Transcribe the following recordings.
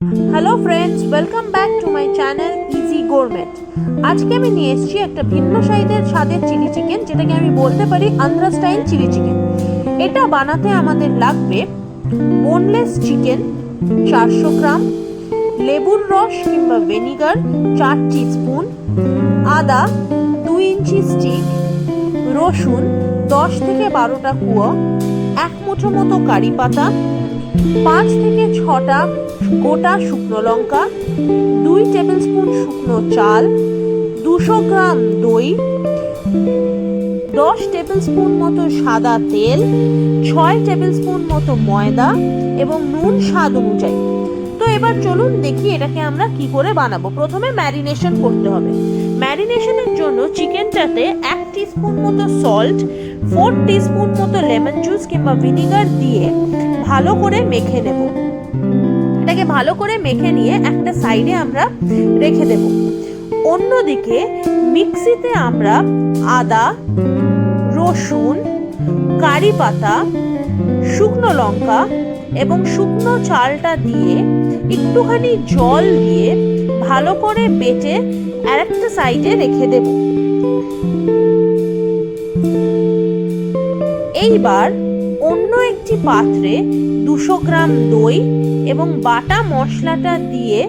Hello friends, welcome back to my channel easy gourmet. আজকে আমি নিয়ে এসেছি একটা ভিন্ন স্বাদের চিলি চিকেন, যেটাকে আমি বলতে পারি আন্ধ্রা স্টাইল চিলি চিকেন। এটা বানাতে আমাদের লাগবে বোনলেস চিকেন 400 গ্রাম, লেবুর রস কিংবা ভিনিগার 4 টিস্পুন, আদা 2 ইঞ্চি স্টিক, রসুন 10 থেকে 12টা কুয়া, 1 মুঠো মতো কারি পাতা, 5 থেকে 6টা গোটা শুকনো লঙ্কা, 2 টেবিলস্পুন শুকনো চাল, 200 গ্রাম দই, 10 টেবিলস্পুন মতো সাদা তেল, 6 টেবিলস্পুন মতো ময়দা এবং নুন স্বাদ অনুযায়ী। তো এবার চলুন দেখি এটাকে আমরা কি করে বানাবো। প্রথমে ম্যারিনেশন করতে হবে। ম্যারিনেশনের জন্য চিকেনটাতে 1 টিস্পুন মতো সল্ট, 4 টিস্পুন মতো লেমন জুস কিংবা ভিনিগার দিয়ে ভালো করে মেখে নেব। এটাকে ভালো করে মেখে নিয়ে একটা সাইডে আমরা রেখে দেব। অন্যদিকে মিক্সিতে আমরা আদা, রসুন, কারি পাতা, শুকনো লঙ্কা এবং শুকনো চালটা দিয়ে একটুখানি জল দিয়ে ভালো করে বেটে আরেকটা সাইডে রেখে দেব। এইবার অন্য একটি পাত্রে 200 গ্রাম দই এবং বাটা মশলাটা দিয়ে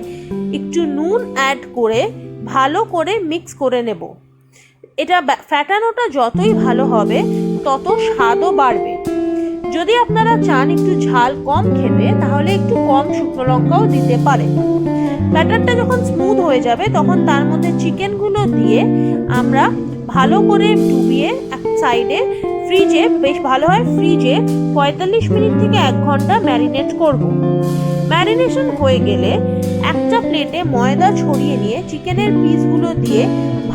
একটু নুন অ্যাড করে ভালো করে মিক্স করে নেব। এটা ফ্যাটানোটা যতই ভালো হবে তত স্বাদও বাড়বে। যদি আপনারা চান একটু ঝাল কম খেতে, তাহলে একটু কম শুকনো লঙ্কাও দিতে পারেন। ব্যাটারটা যখন স্মুথ হয়ে যাবে তখন তার মধ্যে চিকেনগুলো দিয়ে আমরা ভালো করে ডুবিয়ে এক সাইডে ফ্রিজে, বেশ ভালো হয় ফ্রিজে 45 মিনিট থেকে 1 ঘন্টা ম্যারিনেট করব। ম্যারিনেশন হয়ে গেলে একটা প্লেটে ময়দা ছড়িয়ে নিয়ে চিকেনের পিসগুলো দিয়ে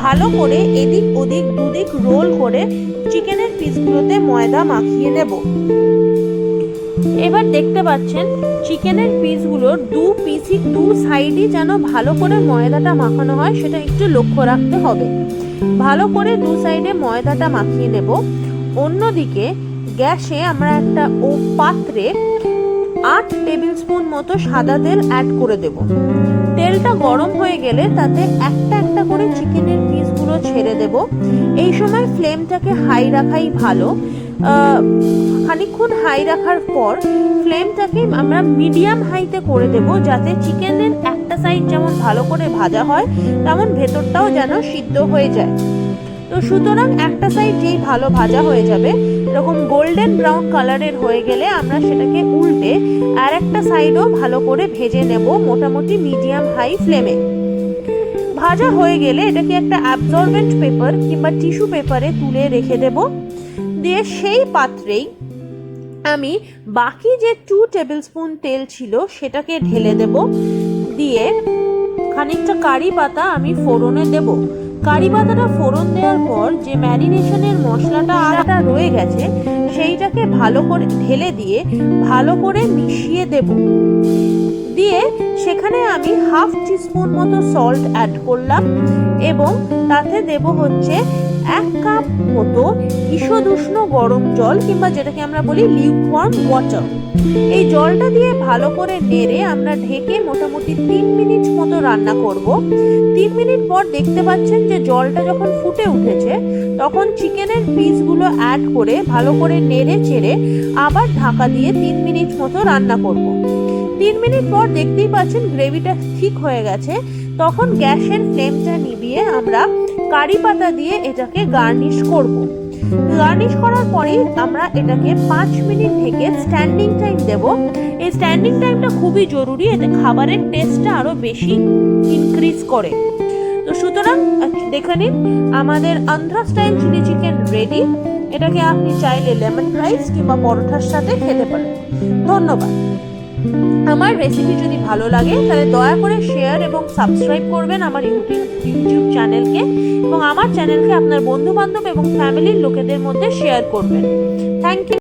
ভালো করে এদিক ওদিক দুদিক রোল করে চিকেনের পিসগুলোতে ময়দা মাখিয়ে নেব। এবার দেখতে পাচ্ছেন চিকেনের পিসগুলোর দু সাইডই যেন ভালো করে ময়দাটা মাখানো হয়, সেটা একটু লক্ষ্য রাখতে হবে। ভালো করে 2 সাইডে ময়দাটা মাখিয়ে নেব। অন্যদিকে গ্যাসে আমরা একটা পাত্রে 8 টেবিল স্পুন মতো সাদা তেল অ্যাড করে দেব। তেলটা গরম হয়ে গেলে তাতে একটা একটা করে চিকেনের পিসগুলো ছেড়ে দেব। এই সময় ফ্লেমটাকে হাই রাখাই ভালো। খানিকক্ষণ হাই রাখার পর ফ্লেমটাকে আমরা মিডিয়াম হাইতে করে দেব, যাতে চিকেনের একটা সাইড যেমন ভালো করে ভাজা হয় তেমন ভেতরটাও যেন সিদ্ধ হয়ে যায়। তো সুতরাং একটা সাইড যেই ভালো ভাজা হয়ে যাবে, এরকম গোল্ডেন ব্রাউন কালারের হয়ে গেলে আমরা সেটাকে উল্টে আর একটা সাইডও ভালো করে ভেজে নেব মোটামুটি মিডিয়াম হাই ফ্লেমে। ভাজা হয়ে গেলে এটাকে একটা অ্যাবজর্বেন্ট পেপার কিংবা টিস্যু পেপারে তুলে রেখে দেব। দিয়ে সেই পাত্রেই আমি বাকি যে 2 টেবিল স্পুন তেল ছিল সেটাকে ঢেলে দেব। দিয়ে খানিকটা কারি পাতা আমি ফোড়নে দেব। কারি পাতাটা ফোড়ন দেওয়ার পর যে ম্যারিনেশনের মশলাটা আলাদা রয়ে গেছে সেইটাকে ভালো করে ঢেলে দিয়ে ভালো করে মিশিয়ে দেব। দিয়ে সেখানে আমি 1/2 টিস্পুন মতো সল্ট অ্যাড করলাম এবং তাতে দেব হচ্ছে 1 কাপ মতো ঈষদুষ্ণ গরম জল কিংবা যেটাকে আমরা বলি লিউকওয়ার্ম ওয়াটার। এই জলটা দিয়ে ভালো করে নেড়ে আমরা ঢেকে মোটামুটি 3 মিনিট মতো রান্না করব। 3 মিনিট পর দেখতে পাচ্ছেন যে জলটা যখন ফুটে উঠেছে তখন চিকেনের পিসগুলো অ্যাড করে ভালো করে নেড়ে চেড়ে আবার ঢাকা দিয়ে 3 মিনিট মতো রান্না করব। 3 মিনিট পর দেখতেই পাচ্ছেন গ্রেভিটা ঠিক হয়ে গেছে। তখন গ্যাসের ফ্লেমটা নিভিয়ে আমরা কারি পাতা দিয়ে এটাকে গার্নিশ করব। গার্নিশ করার পরেই আমরা এটাকে 5 মিনিট থেকে স্ট্যান্ডিং টাইম দেব। এই স্ট্যান্ডিং টাইমটা খুবই জরুরি, এতে খাবারের টেস্টটা আরো বেশি ইনক্রিজ করে। তো সুতরাং দেখে নিন আমাদের Andhra style chilli chicken ready. এটাকে আপনি চাইলে লেমন রাইস কিংবা পরোটার সাথে খেতে পারেন। ধন্যবাদ। আমার রেসিপি যদি ভালো লাগে তাহলে দয়া করে শেয়ার এবং সাবস্ক্রাইব করবেন আমার ইউটিউব চ্যানেলকে, এবং আমার চ্যানেলকে আপনার বন্ধু বান্ধব এবং ফ্যামিলির লোকেদের মধ্যে শেয়ার করবেন। Thank you.